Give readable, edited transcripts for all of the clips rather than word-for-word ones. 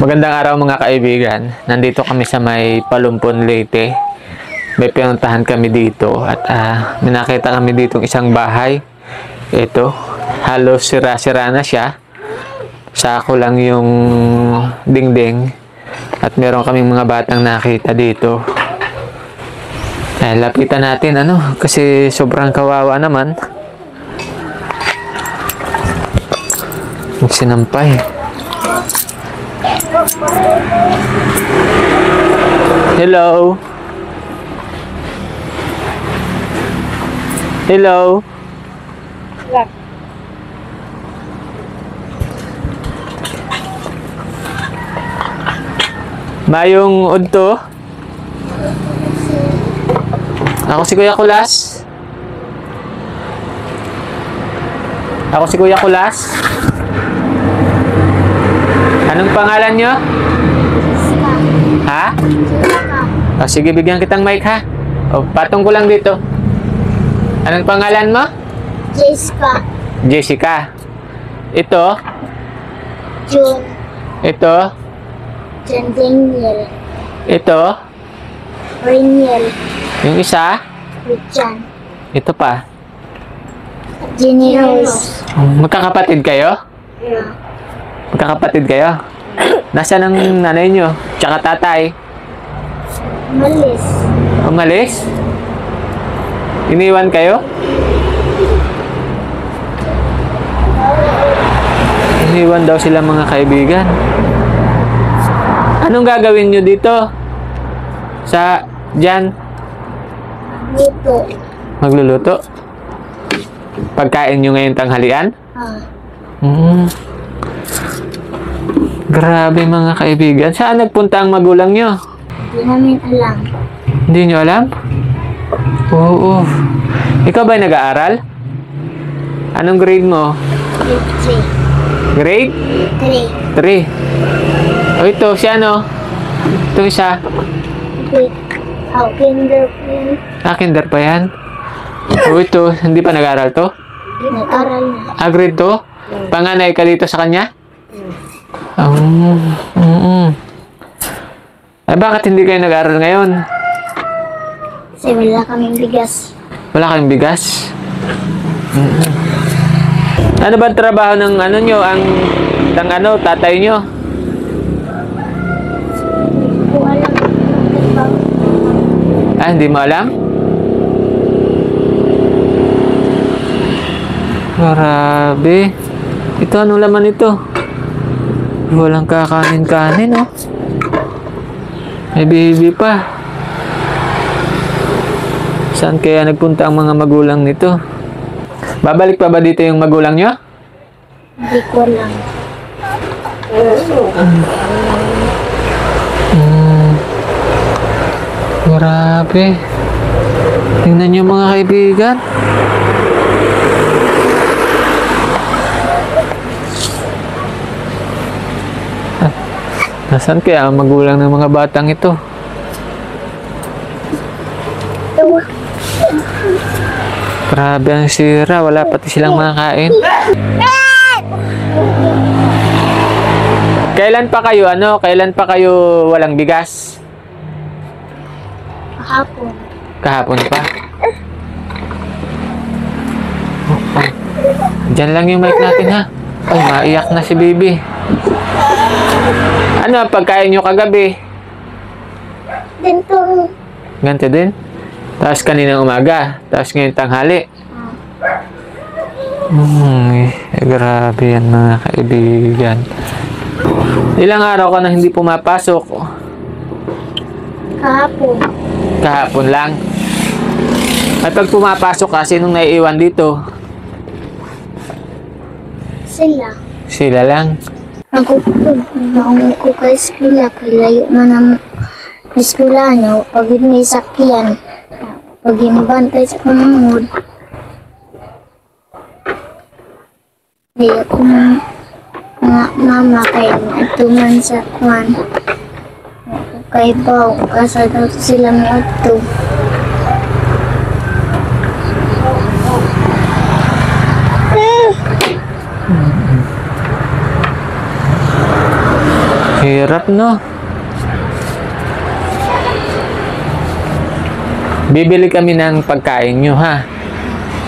Magandang araw mga kaibigan. Nandito kami sa may Palumpon, Leyte. May pinuntahan kami dito at may nakita kami dito isang bahay. Ito, halos sira-sira na siya. Sako lang yung dingding at meron kaming mga batang nakita dito. Lapitan natin kasi sobrang kawawa naman. Sinampay. Hello. Hello. Mayong udto. Ako si Kuya Kulas. Ako si Kuya Kulas. Anong pangalan nyo? Ha? O, sige, bigyan kitang mic ha. O, patong ko lang dito. Anong pangalan mo? Jessica. Jessica. Ito? June. Ito? John Daniel. Ito? Raniel. Yung isa? Richan. Ito pa. Jenny Rose. Magkakapatid kayo? Yeah. Magkakapatid kayo? Nasaan ang nanay nyo? Tsaka tatay? Malis. Umalis? Iniwan kayo? Iniwan daw sila mga kaibigan. Anong gagawin nyo dito? Diyan? Dito. Magluluto? Pagkain nyo ngayon tanghalian? Grabe mga kaibigan. Saan nagpunta ang magulang nyo? Hindi namin alam. Hindi nyo alam? Oo. Ikaw ba'y nag-aaral? Anong grade mo? Grade Grade? 3. 3. O ito, si ano? Itong isa. Grade. Kinder po yun. Kinder pa yan? O ito, hindi pa nag-aaral to? Nag-aral na. Grade 2? Panganay ka dito sa kanya? Bakit hindi kayo nag-aaral ngayon? Kasi wala kaming bigas. Wala kayong bigas? Ano ba ang trabaho ng nyo? Tatay nyo? Hindi ko alam. Hindi mo alam? Grabe. Ito, anong laman ito? Walang kakanin-kanin, oh. May baby pa. Saan kaya nagpunta ang mga magulang nito? Babalik pa ba dito yung magulang nyo? Hindi ko alam. Grabe. Tingnan nyo mga kaibigan. Nasaan kaya ang magulang ng mga batang ito? Grabe ang sira. Wala pati silang makakain. Kailan pa kayo walang bigas? Kahapon. Kahapon pa? Diyan lang yung mic natin ha. Ay, maiyak na si baby. Ano ang pagkain nyo kagabi? Ganito. Ganito din? Tapos kaninang umaga? Tapos ngayon tanghali? Grabe yan mga kaibigan. Ilang araw ka na hindi pumapasok? Kahapon. Kahapon lang? At pag pumapasok ka, sinong naiiwan dito? Sila. Sila lang? Ako ko kay eskwela, layo man ang eskwela niyo. Pag may sakyan, pag inibantay sa pamangod. Di ako mga mama kay atuman sa kwan. Kay Bao, kasada sila mga ito. Hirap, no? Bibili kami ng pagkain nyo, ha?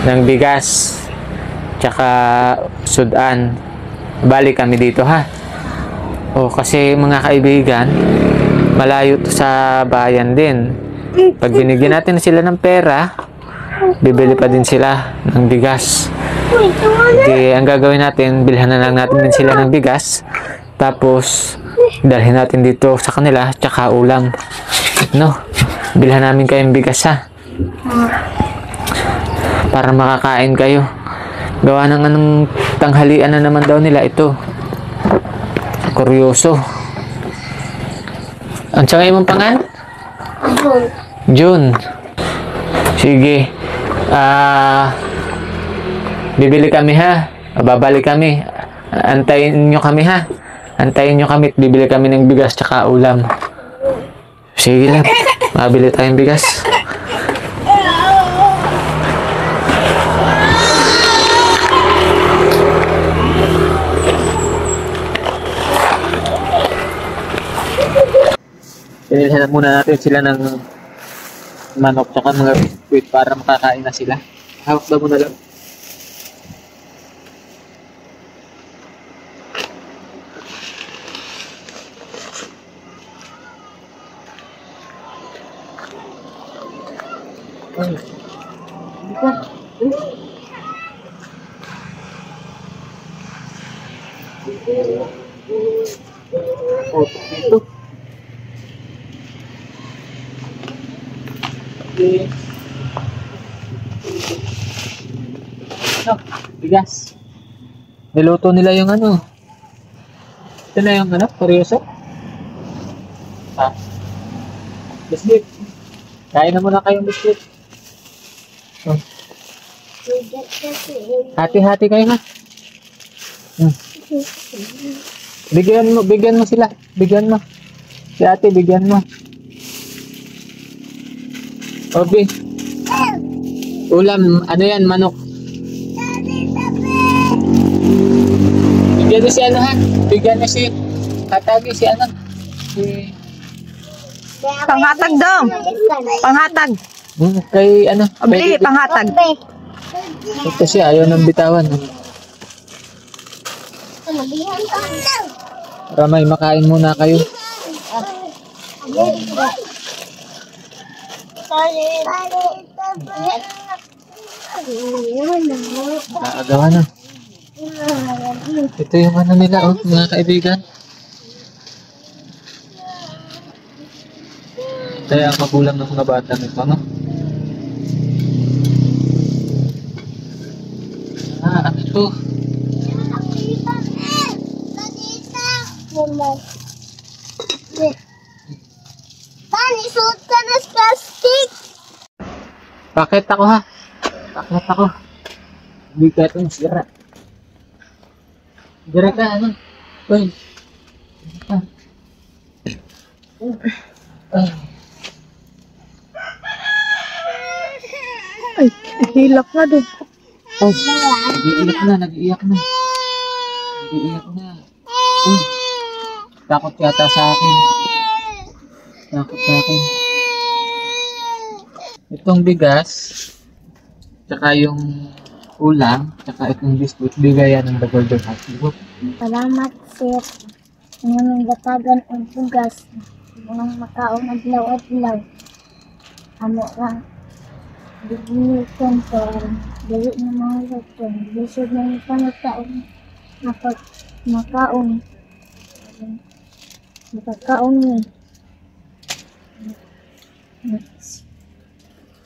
Ng bigas. Tsaka sudan. Balik kami dito, ha? O, kasi mga kaibigan, malayo to sa bayan din. Pag binigyan natin sila ng pera, bibili pa din sila ng bigas. Hindi, ang gagawin natin, bilhan na lang natin din sila ng bigas. Tapos, dalhin natin dito sa kanila, tsaka ulam. No? Bilhan namin kayong bigas, ha? Para makakain kayo. Gawa ng anong tanghalian na naman daw nila ito. Kuryoso. Ang tsangay mong pangan? June. Sige. Bibili kami, ha? Babalik kami. Antayin nyo kami, ha? Antayin nyo kami at bibili kami ng bigas tsaka ulam. Sige lang. Mabili tayong bigas. Pinilhan muna natin sila ng manok tsaka mga biskuit para makakain na sila. Hawak ba muna lang? Oh, dito. Ano? Bigas. Niluto nila yung ano. Ito na yung ano, kuryoso. Biscuit. Kain na muna kayong biscuit. Oh. Hati-hati kayo, ha? Bigyan mo sila. Bigyan mo. Si ate, bigyan mo. Okay. Ulam, ano yan, manok. Bigyan mo si ano, ha? Bigyan mo si Katagi, si ano. Si... Panghatag daw. Panghatag. Kay ano. Bili, panghatag. Ito siya, ayaw ng bitawan. Para may makain muna kayo. Nakagawa na. Ito yung ano nila, oh, mga kaibigan. Kaya ang magulang ng mga bata nito, no? Ano ito? Tani, suot ka na sa plastic! Bakit ako, ha? Bakit ako? Hindi ka itong sira. Sira ka, ano? Uy. Ay, hilak na doon. Oh, nag-iiyak na. Nag-iiyak na. Takot yata sa akin. Itong bigas, tsaka yung ulam, tsaka itong biscuit, bigayan ng The Golden Heart. Salamat, sir. Ngayon gatagan ang bugas. Mga makaon adlaw-adlaw. Amo lang. Bigyan ko. Dali na mga lutong. Bisod na yung panataon. Napag makaon. Makakaon niya.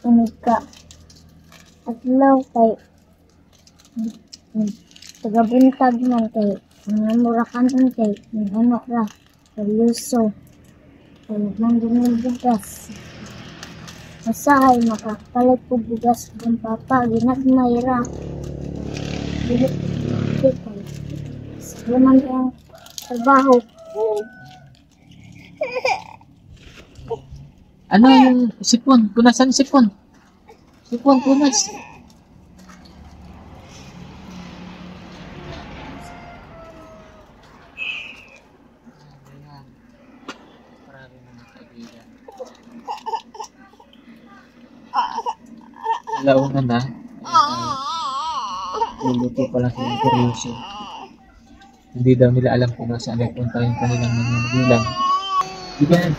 Unig ka. Adlaw kay tagabuntag man kay mga murakan kay ano ra kaluso kay nandun yung bugas masahay makapalit po bugas ng papa ginagmay ra dili kay sa man yung trabaho. Ano yung sipon? Punasan sipon? Sipon, punas. Launa na. Luluto pa lang silang kuryoso. Hindi daw nila alam kung nasaan ay punta yung kanilang mga magulang. Bigyan.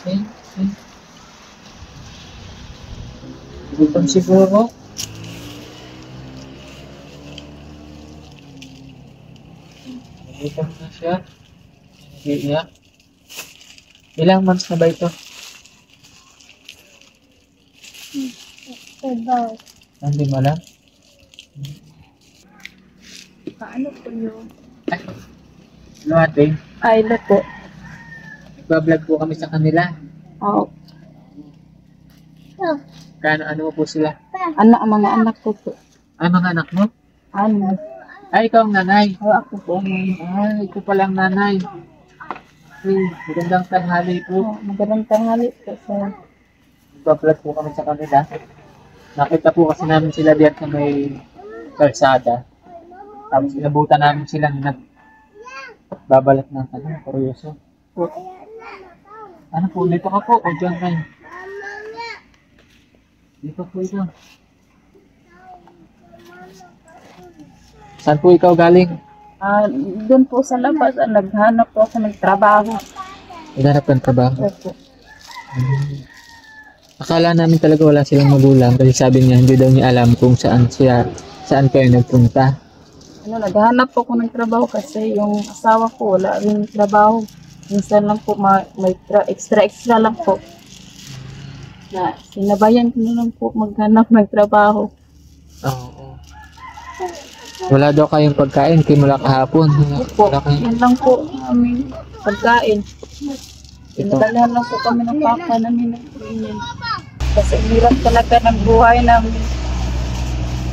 Okay. Gutom siguro. Gutom na siya. Iiyak. Ilang months na ba ito? Hindi mo alam? Paano po yun? Ay, ano ate? Ay, na po. Nagbablog po kami sa kanila. Oh, Ano po sila? anak, mga anak ko po. Ay, mga anak mo? Ano? Ay, ikaw ang nanay. Oh, ako po. Ay, ikaw palang nanay. Ay, magandang tanghali po. Oh, magandang tanghali po sa Nagbablog po kami sa kanila. Nakita po kasi namin sila diyan sa may kalsada. Tapos inabutan namin sila na nagbabalat ng kuryoso. Ano po, dito ka po o dyan kayo? Dito po ito. Saan po ikaw galing? doon po sa labas, naghanap po ako ng trabaho. Naghanap ng trabaho. Opo. Akala namin talaga wala silang magulang kasi sabi niya hindi daw niya alam kung saan kayo nagpunta. Naghanap po ako ng trabaho kasi yung asawa ko wala rin trabaho. Minsan lang po may extra lang po. Na sinabayan ko na lang po maghanap ng trabaho. Oo. Wala daw kayong pagkain kay mula kahapon. Opo, Wala kayong... yan lang po aming pagkain. Ito. Pinadalhan lang po kami ng papa namin ng training. Kasi hirap talaga ng buhay namin.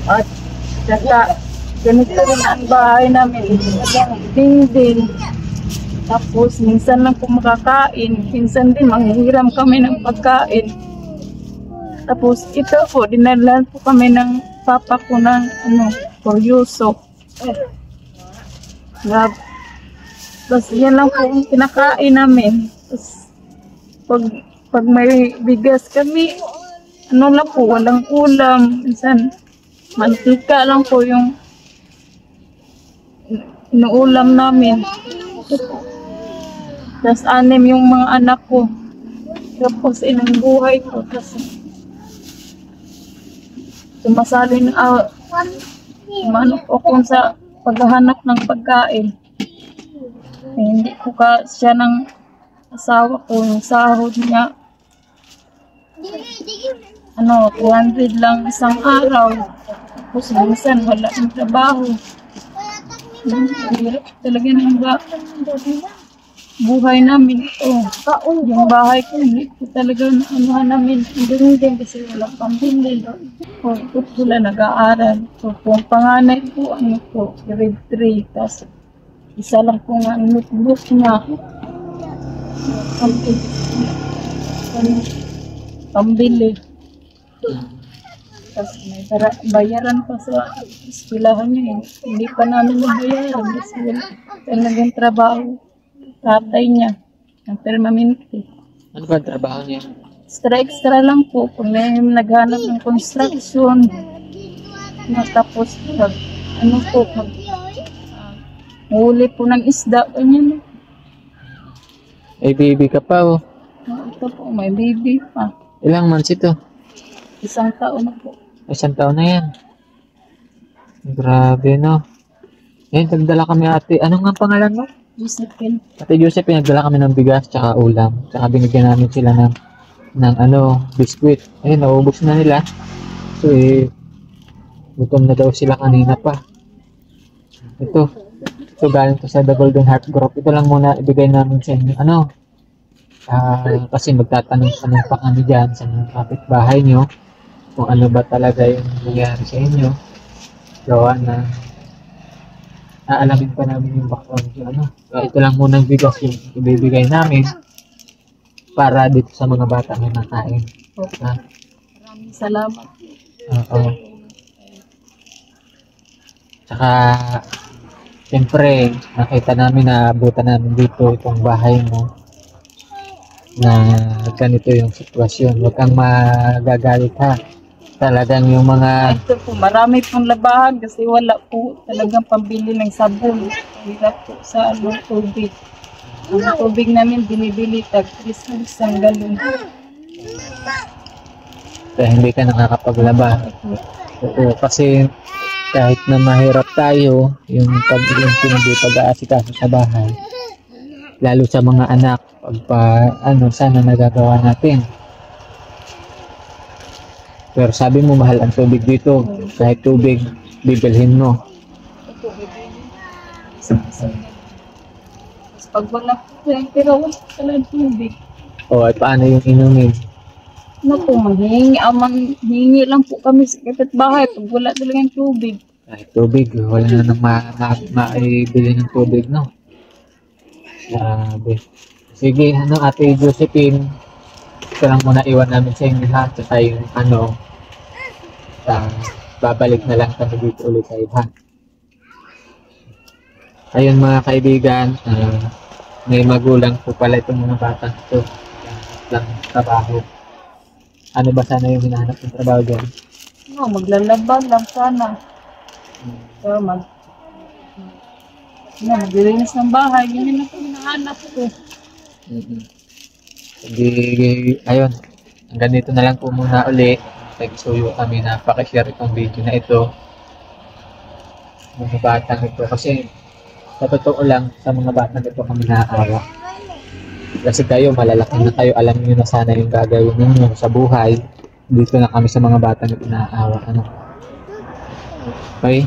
At saka ganito rin ang bahay namin. Dingding. Tapos minsan lang po makakain. Minsan din manghihiram kami ng pagkain. Tapos ito po, dinadalhan po kami ng papa ko ng kuryoso. Tapos yan lang po ang kinakain namin. Tapos pag may bigas kami, lang po, walang ulam. Minsan, mantika lang po yung inuulam namin. Tapos 6 yung mga anak ko. Tapos inang buhay ko. Tapos sumasalin manok ako sa paghahanap ng pagkain. Hindi ko siya ng asawa ko, yung sahod niya 200 lang isang araw. Tapos minsan wala ng trabaho. Hirap talaga ng buhay namin ito. Yung bahay ko, hindi ko talaga naanuhan namin. Hindi din kasi wala pambili. Ito sila nag-aaral. So, kung panganay ko, grade 3. Tapos, isa lang po nga notebook niya. Pambili. Tapos, may bayaran pa sa eskwelahan niya. Hindi pa namin nabayaran. Kasi wala talagang trabaho. Tatay niya, ang permanente. Ano ba ang trabaho niya? Extra lang po. Kung may naghanap ng construction, tapos huli po ng isda, ganyan. Ay, baby ka pa oh. Ito po, may baby pa. Ilang months ito? 1 taon na po. 1 taon na yan. Grabe no. Ayun, nagdala kami ate. Ano nga pangalan mo? Josephine. Ate Josephine, nagdala kami ng bigas tsaka ulam. Tsaka binigyan namin sila ng biskuit. Ayun, naubos na nila. So gutom na daw sila kanina pa. Ito galing to sa The Golden Heart Group. Ito lang muna ibigay namin sa inyo. Kasi magtatanong pa kami dyan sa mga kapitbahay nyo kung ano ba talaga yung nangyari sa inyo. Gawa na aalamin pa namin yung background yung Kaya ito lang muna ang bigas yung ibibigay namin para dito sa mga bata may makain. Maraming salamat. Oo. Tsaka siyempre nakita namin na abutan namin dito itong bahay mo. na ganito yung sitwasyon. Huwag kang magagalit ha. Talagang yung mga Ito po, marami pong labahan kasi wala po talagang pambili ng sabon. Hirap po sa tubig. Ang tubig namin binibili tag isang galon. kaya hindi ka nakakapaglaba. Oo, kasi kahit na mahirap tayo, yung pag-aasikaso sa bahay, lalo sa mga anak, sana nagagawa natin. Pero sabi mo, mahal ang tubig dito. Kahit tubig, bibilhin mo. Tapos pag wala po yan, pero wala talagang tubig. O, at paano yung inumin? Ano po, hingi lang po kami sa kapitbahay pag wala talagang tubig. Kahit tubig, wala na nang maibili ng tubig, no? Grabe. Sige, Ate Josephine, ito lang muna iwan namin sa inyo ha. Tsaka yung babalik na lang kami dito ulit sa iba. Ayun mga kaibigan, may magulang po pala itong mga batang ito. Lang trabaho. Ano ba sana yung hinahanap ng trabaho dyan? No, maglalaba lang sana. So, maglilinis ng bahay. Yun na po hinahanap ko. Hindi, ayun. Hanggang dito na lang po muna uli. Nagsuyo kami na pakishare itong video na ito. Mga batang ito. Kasi sa totoo lang, sa mga batang ito kami naaawa. Kasi kayo, malalaki na kayo. Alam niyo na sana yung gagawin ninyo sa buhay. Dito na kami sa mga batang ito naaawa. Ano? Okay?